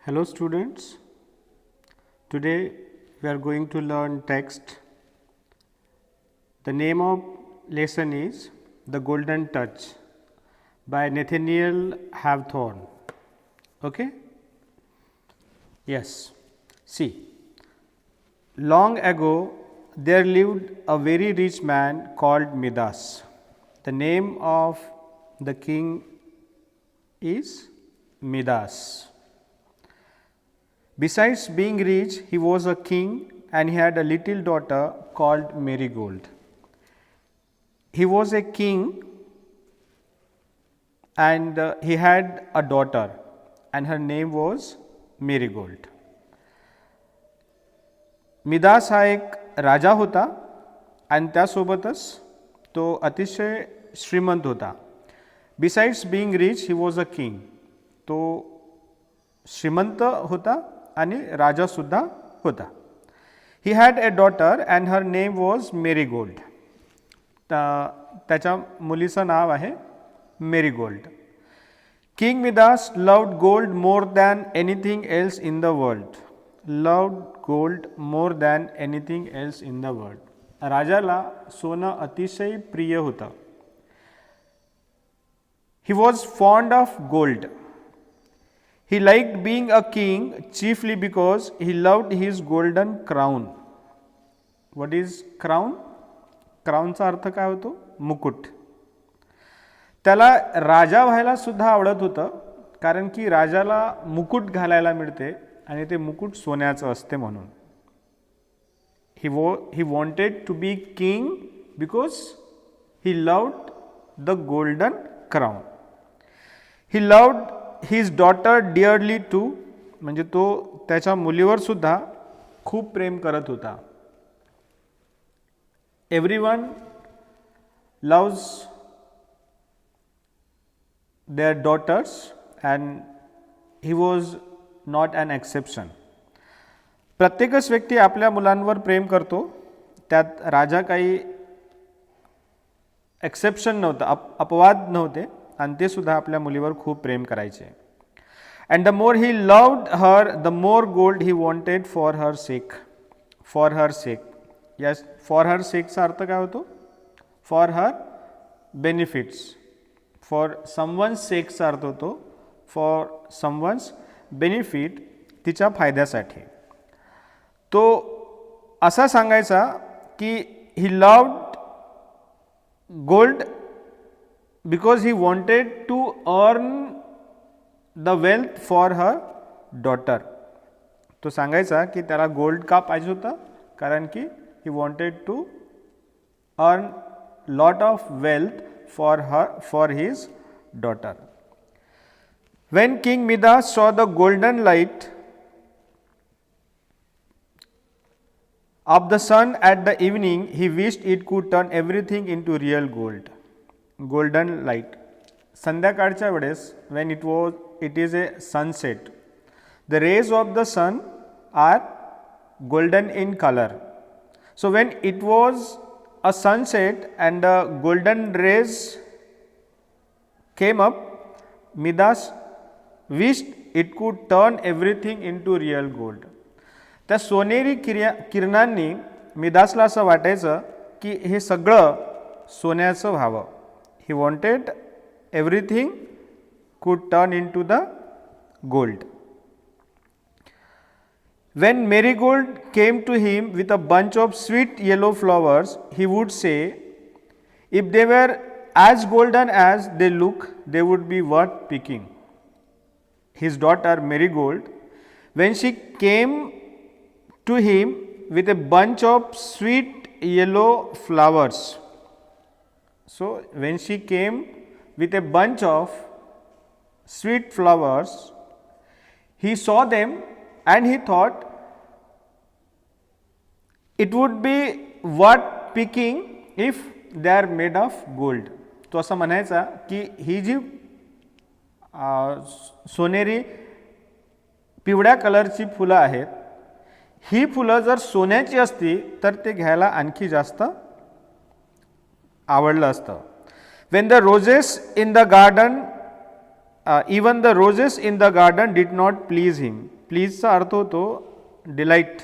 Hello students, today we are going to learn text. The name of lesson is The Golden Touch by Nathaniel Hawthorne. Okay? Yes. See, long ago there lived a very rich man called Midas. The name of the king is Midas. Besides being rich, he was a king and he had a little daughter called Marigold. He was a king and he had a daughter and her name was Marigold. Midas हा एक राजा होता आणि त्यासोबतच तो अतिशय श्रीमंत होता. Besides being rich he was a king. तो श्रीमंत होता आणि राजा सुद्धा होता. He had A daughter and her name was marigold. त्याच्या मुलीचं नाव आहे marigold. King Midas loved gold more than anything else in the world. Loved gold more than anything else in the world. राजाला सोनं अतिशय प्रिय होतं. ही was fond of gold. He liked being a king chiefly because he loved his golden crown. What is crown? क्राउनचा अर्थ काय होतो? मुकुट. त्याला राजा व्हायला सुद्धा आवडत होतं कारण की राजाला मुकुट घालायला मिळते आणि ते मुकुट सोन्याचं असते म्हणून. He wanted to be king because he loved the golden crown. He loved his daughter dearly too. म्हणजे तो त्याच्या मुलीवर सुद्धा खूप प्रेम करत होता. Everyone loves their daughters and he was not an exception. प्रत्येकच व्यक्ती आपल्या मुलांवर प्रेम करतो. त्यात राजा काही एक्सेप्शन नव्हता, अपवाद नव्हते आणि ते सुद्धा आपल्या मुलीवर खूप प्रेम करायचे. And the more he loved her, the more gold he wanted for her sake. For her sake. Yes, for her sake चा अर्थ काय होतो? For her benefits. For someone's sake चा अर्थ होतो for someone's benefit, तिच्या फायद्यासाठी. तो असा सांगायचा की he loved gold because he wanted to earn the wealth for her daughter. तो सांगायचा की त्याला गोल्ड का पाहिजे होता कारण की he wanted to earn lot of wealth for his daughter. When King Midas saw the golden light of the sun at the evening, he wished it could turn everything into real gold. Golden light. संध्याकाळच्या वेळेस when it is a sunset, the rays of the sun are golden in color. So when it was a sunset and the golden rays came up, Midas wished it could turn everything into real gold. त्या सोनेरी किरणांनी मिदासला असं वाटायचं की हे सगळं सोन्याचं व्हावं. He wanted everything could turn into the gold. When Marigold came to him with a bunch of sweet yellow flowers, he would say, if they were as golden as they look, they would be worth picking. His daughter Marigold, when she came to him with a bunch of sweet yellow flowers, so when she came with a bunch of sweet flowers, he saw them and he thought it would be worth picking if they are made of gold. तो असं म्हणायचा की ही जी सोनेरी पिवळ्या कलरची फुलं आहेत, ही फुलं जर सोन्याची असती तर ते घ्यायला आणखी जास्त आवडलं असतं. When the roses in the garden, even the roses in the garden did not please him. प्लीजचा अर्थ होतो डिलाईट,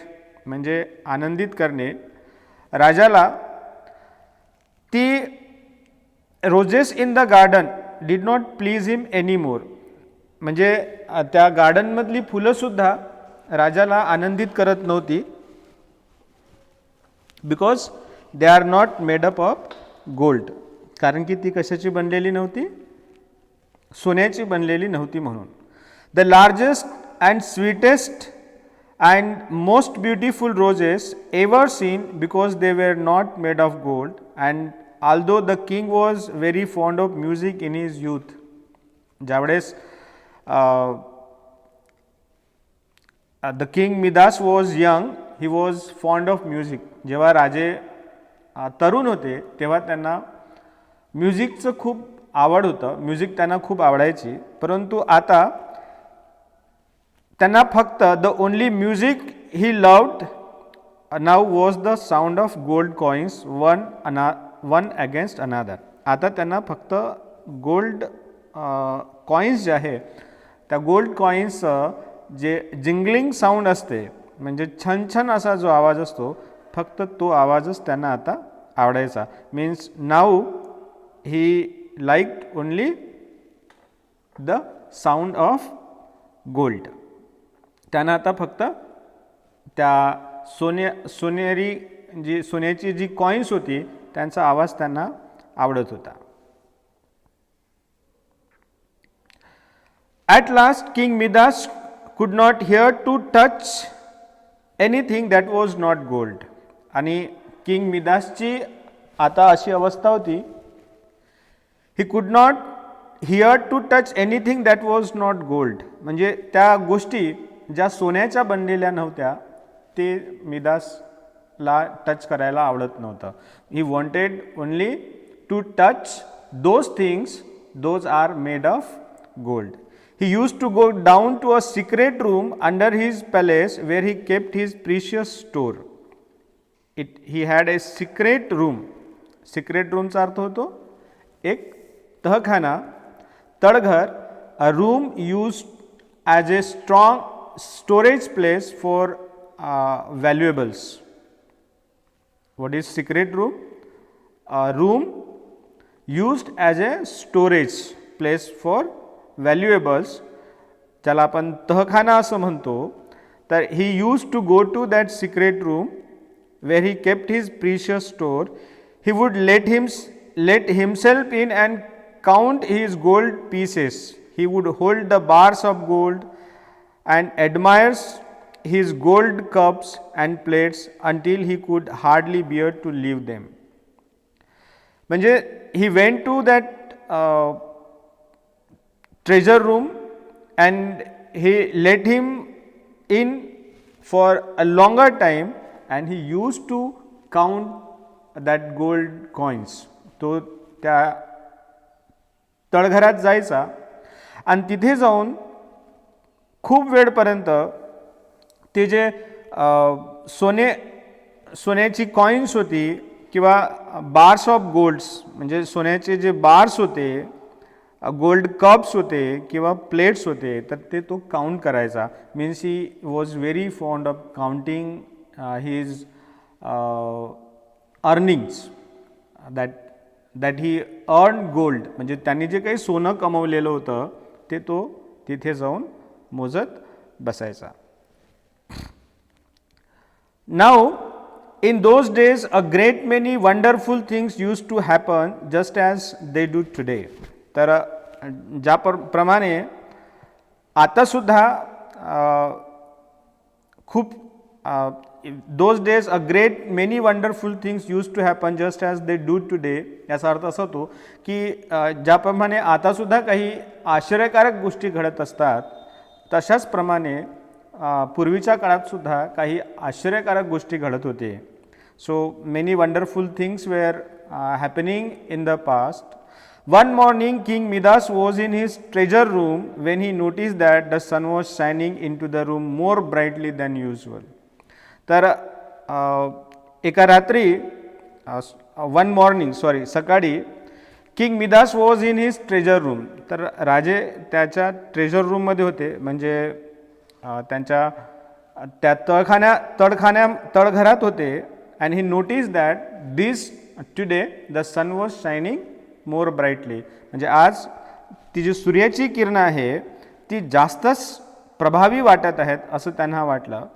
म्हणजे आनंदित करणे. राजाला ती roses in the garden did not please him any more, म्हणजे त्या गार्डनमधली फुलंसुद्धा राजाला आनंदित करत नव्हती. Because they are not made up of gold, कारण की ती कशाची बनलेली नव्हती, सोन्याची बनलेली नव्हती म्हणून. The largest and sweetest and most beautiful roses ever seen because they were not made of gold. And although the king was very fond of music in his youth, ज्यावेळेस the king Midas was young, he was fond of music. जेव्हा राजे तरुण होते तेव्हा त्यांना म्युझिकचं खूप आवड होतं, म्युझिक त्यांना खूप आवडायची. परंतु आता त्यांना फक्त the only music he loved now was the sound of gold coins one against अनादर. आता त्यांना फक्त गोल्ड कॉइन्स जे आहे त्या गोल्ड कॉइन्सचं जे जिंगलिंग साऊंड असते, म्हणजे छन छन असा जो आवाज असतो, फक्त तो आवाजच त्यांना आता आवडायचा. Means now he liked only the sound of gold. त्यांना आता फक्त त्या सोन्याची जी कॉइन्स होती त्यांचा आवाज त्यांना आवडत होता. At last king Midas could not hear to touch anything that was not gold. आणि किंग मिदासची आता अशी अवस्था होती, he could not hear to touch anything that was not gold, म्हणजे त्या गोष्टी ज्या सोन्याच्या बनलेल्या नव्हत्या ते मिदासला टच करायला आवडत नव्हतं. He wanted only to touch those things those are made of gold. He used to go down to a secret room under his palace where he kept his precious store. He had a secret room. Secret room चा अर्थ होतो एक तहखाना, तळघर, a room used as a strong storage place for valuables. What is secret room? A room used as a storage place for व्हॅल्युएबल्स, ज्याला आपण तहखाना असं म्हणतो. तर he use to go to that secret room where he kept his precious store. He would let himself in and count his gold pieces. He would hold the bars of gold and admires his gold cups and plates until he could hardly bear to leave them. म्हणजे he went to that treasure room and he let him in for a longer time and he used to count that gold coins. तो त्या तळघरात जायचा आणि तिथे जाऊन खूप वेळपर्यंत ते जे सोन्याची कॉइन्स होती किंवा बार्स ऑफ गोल्ड्स, म्हणजे सोन्याचे जे बार्स होते, गोल्ड कप्स होते किंवा प्लेट्स होते, तर ते तो काउंट करायचा. Means he was very fond of counting his earnings that he earn gold. म्हणजे त्यांनी जे काही सोनं कमवलेलं होतं ते तो तिथे जाऊन मोजत बसायचा. Now in those days a great many wonderful things use to happen just as they do today. तर ज्याप्रमाणे आतासुद्धा खूप those days a great many wonderful things use to happen just as they do today. याचा अर्थ असा होतो की ज्याप्रमाणे आतासुद्धा काही आश्चर्यकारक गोष्टी घडत असतात, तशाच प्रमाणे पूर्वीच्या काळातसुद्धा काही आश्चर्यकारक गोष्टी घडत होते. So many wonderful things were happening in the past. One morning King Midas was in his treasure room when he noticed that the sun was shining into the room more brightly than usual. तर एका रात्री सकाळी king Midas was in his treasure room. तर राजे त्याच्या treasure रूममध्ये होते, म्हणजे त्यांच्या त्या तळघरात होते. And he notice that this today the sun was shining more brightly. म्हणजे आज ती जी सूर्याची किरणं आहे ती जास्तच प्रभावी वाटत आहेत असं त्यांना वाटलं.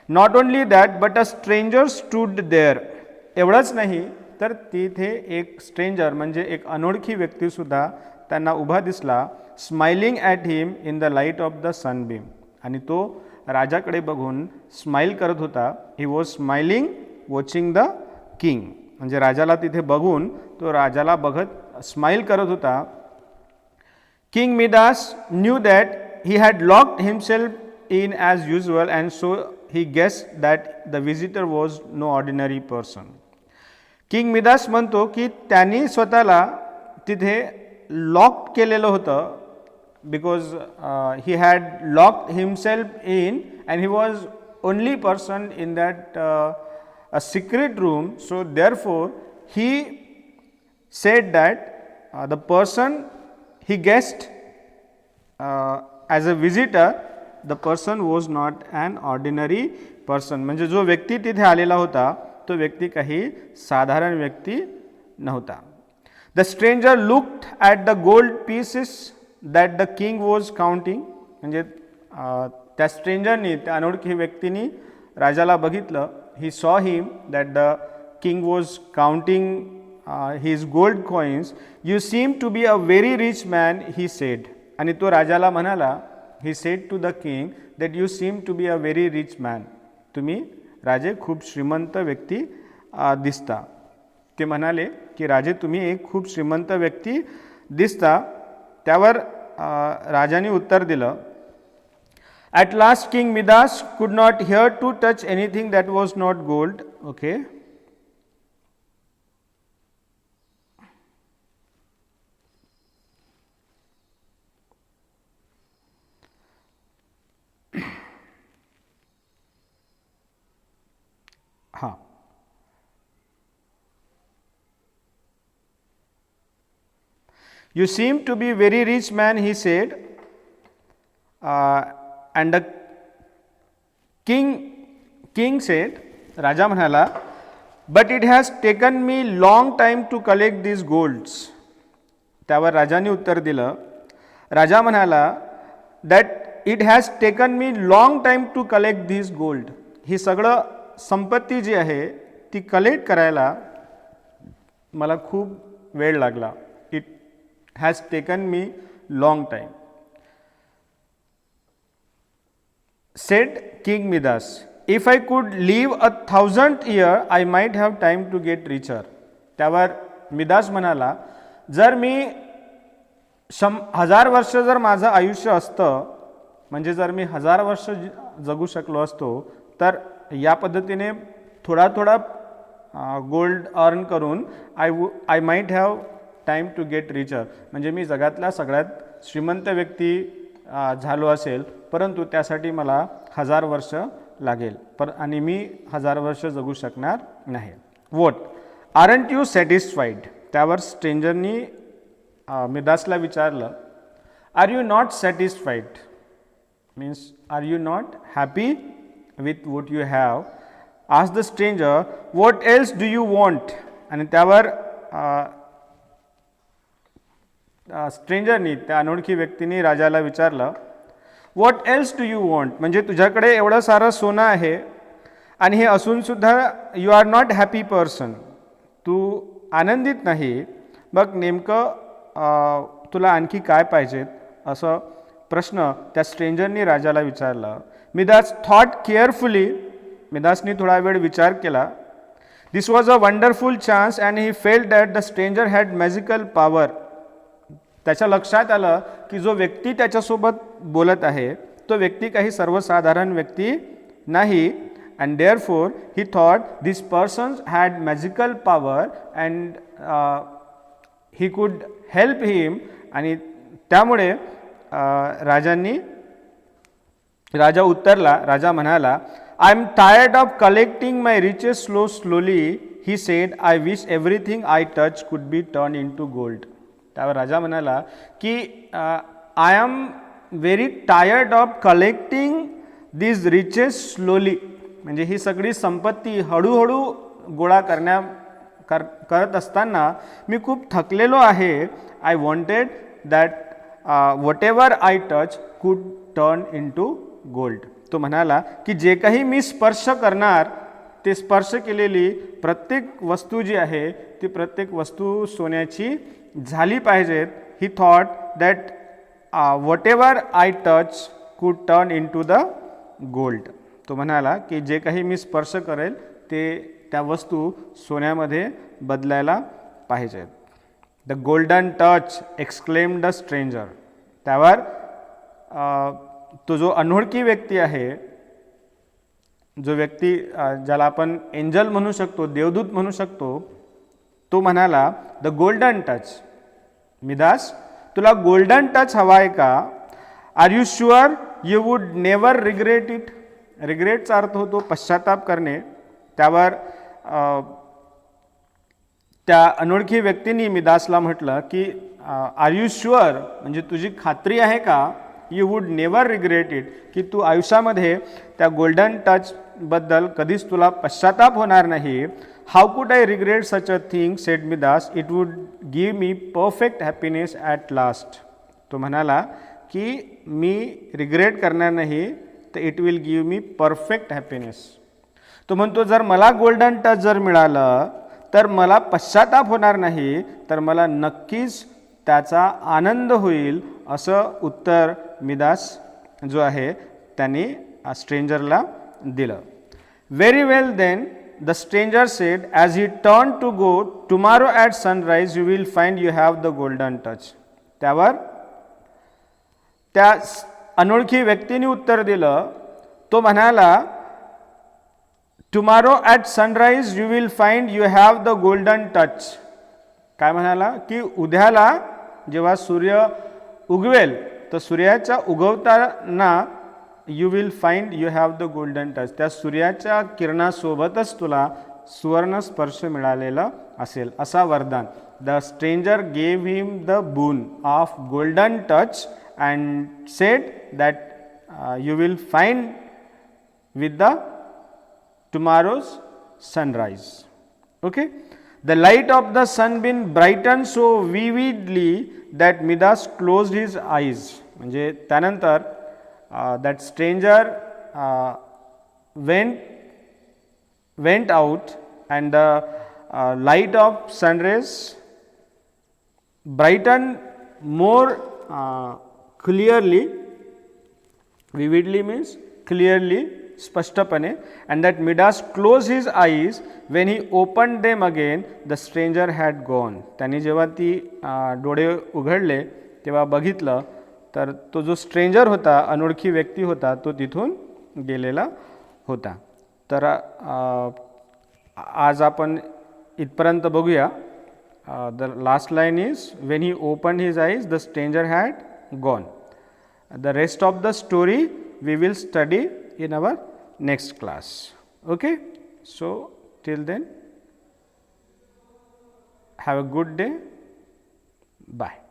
Not only that but a stranger stood there. एवढंच नाही तर तिथे एक स्ट्रेंजर म्हणजे एक अनोळखी व्यक्तीसुद्धा त्यांना उभा दिसला. Smiling at him in the light of the Sunbeam. आणि तो राजाकडे बघून स्माईल करत होता. He was smiling watching the king. म्हणजे राजाला तिथे बघून तो राजाला बघत स्माईल करत होता. King Midas knew that he had locked himself in as usual and so he guessed that the visitor was no ordinary person. King Midas म्हणतो की त्यांनी स्वतःला तिथे लॉक केलेलं होतं. because he had locked himself in and he was only person in that a secret room. So therefore he said that the person he guessed as a visitor, the person was not an ordinary person. म्हणजे जो व्यक्ती तिथे आलेला होता तो व्यक्ती काही साधारण व्यक्ती नव्हता. The stranger looked at the gold pieces that the king was counting. म्हणजे त्या स्ट्रेंजरनी त्या अनोळखी व्यक्तीने राजाला बघितलं. He saw him that the king was counting his gold coins. You seem to be a very rich man he said. आणि तो राजाला म्हणाला, he said to the king that you seem to be a very rich man. तुम्ही राजे खूप श्रीमंत व्यक्ती दिसता. ते म्हणाले की राजे तुम्ही एक खूप श्रीमंत व्यक्ती दिसता. त्यावर राजाने उत्तर दिलं, at last king Midas could not hear to touch anything that was not gold. Okay. हां, you seem to be very rich man, he said. And the king said, राजा म्हणाला, but it has taken me long time to collect these golds. त्यावर राजाने उत्तर दिलं, राजा म्हणाला, that it has taken me long time to collect these gold. ही सगळं संपत्ती जी आहे ती कलेक्ट करायला मला खूप वेळ लागला. It has taken me long time. Said King Midas, if I could live 1,000 years, I might have time to get richer. त्यावर मिदास म्हणाला, जर मी 1000 वर्ष जर माझं आयुष्य असतं, म्हणजे जर मी 1000 वर्ष जगू शकलो असतो, तर या पद्धतीने थोडा थोडा गोल्ड अर्न करून I might have time to get richer. म्हणजे मी जगातल्या सगळ्यात श्रीमंत व्यक्ती झालो असेल, परंतु त्यासाठी मला 1000 वर्ष लागेल आणि मी 1000 वर्ष जगू शकणार नाही. What aren't you satisfied. त्यावर स्ट्रेंजरनी मिदासला विचारलं, are you not satisfied means are you not happy with what you have. आज the stranger, what else do you want. आणि त्यावर स्ट्रेंजरनी त्या अनोळखी व्यक्तीने राजाला विचारलं, what else do you want. म्हणजे तुझ्याकडे एवढं सारं सोनं आहे आणि हे असूनसुद्धा you are not happy person. तू आनंदित नाही. मग नेमकं तुला आणखी काय पाहिजेत असं प्रश्न त्या स्ट्रेंजरनी राजाला विचारला. Midas thought carefully. मिदासनी थोडा वेळ विचार केला. This was a wonderful chance and he felt that the stranger had magical power. त्याच्या लक्षात आलं की जो व्यक्ती त्याच्यासोबत बोलत आहे तो व्यक्ती काही सर्वसाधारण व्यक्ती नाही. And therefore he thought this persons had magical power and he could help him. आणि त्यामुळे राजा उत्तरला. राजा म्हणाला, I am tired of collecting my riches slowly. He said, I wish everything I touch could be turn into gold. त्यावर राजा म्हणाला की I am very tired of collecting these riches slowly, म्हणजे ही सगळी संपत्ती हळूहळू गोळा करत असताना मी खूप थकलेलो आहे. I wanted that whatever I touch could turn into gold. तो म्हणाला की जे काही मी स्पर्श करणार ते स्पर्श केलेली प्रत्येक वस्तू जी आहे ती प्रत्येक वस्तू सोन्याची झाली पाहिजेत. ही thought that whatever I touch could turn into the gold. तो म्हणाला की जे काही मी स्पर्श करेल ते त्या वस्तू सोन्यामध्ये बदलायला पाहिजेत. The golden touch exclaimed the stranger. त्यावर तो जो अनोळखी व्यक्ती आहे, जो व्यक्ती ज्याला आपण एंजल म्हणू शकतो, देवदूत म्हणू शकतो, तो म्हणाला द गोल्डन टच. मिदास, तुला गोल्डन टच हवा आहे का? Are you sure you would never regret it. रिग्रेटचा अर्थ होतो पश्चाताप करणे. त्यावर त्या अनोळखी व्यक्तीने मिदासला म्हटलं की आर यू शुअर, म्हणजे तुझी खात्री आहे का? You would never regret it, की तू आयुष्यामध्ये त्या गोल्डन टचबद्दल कधीच तुला पश्चाताप होणार नाही. How could I regret such a thing, said Midas. It would give me perfect happiness at last. तो म्हणाला की मी रिग्रेट करणार नाही, तर it will give me perfect happiness. तो म्हणतो जर मला गोल्डन टच जर मिळालं तर मला पश्चाताप होणार नाही, तर मला नक्कीच त्याचा आनंद होईल, असं उत्तर मिदास जो आहे त्यांनी स्ट्रेंजरला दिलं. Very well then the stranger said as he turn to go, tomorrow at sunrise you will find you have the golden touch. त्यावर त्या अनोळखी व्यक्तीने उत्तर दिलं. तो म्हणाला tomorrow at sunrise you will find you have the golden touch. काय म्हणाला की उद्याला जेव्हा सूर्य उगवेल तर सूर्याच्या उगवताना you will find you have the golden touch. त्या सूर्याच्या किरणासोबतच तुला सुवर्ण स्पर्श मिळालेला असेल, असा वरदान. The stranger gave him the boon of golden touch and sed that you will find with the tomorrow's sunrise. Okay, the light of the sunbeam brightened so vividly that Midas closed his eyes. म्हणजे त्यानंतर that stranger went out and the light of sunrays brightened more clearly. Vividly means clearly, स्पष्टपणे. And that Midas close his eyes when he open them again the stranger had gone. त्यांनी जेव्हा ती डोळे उघडले तेव्हा बघितलं तर तो जो स्ट्रेंजर होता, अनोळखी व्यक्ती होता, तो तिथून गेलेला होता. तर आज आपण इथपर्यंत बघूया. The last line is when he open his eyes the stranger had gone. The rest of the story we will study in our next class. Okay, so till then have a good day. Bye.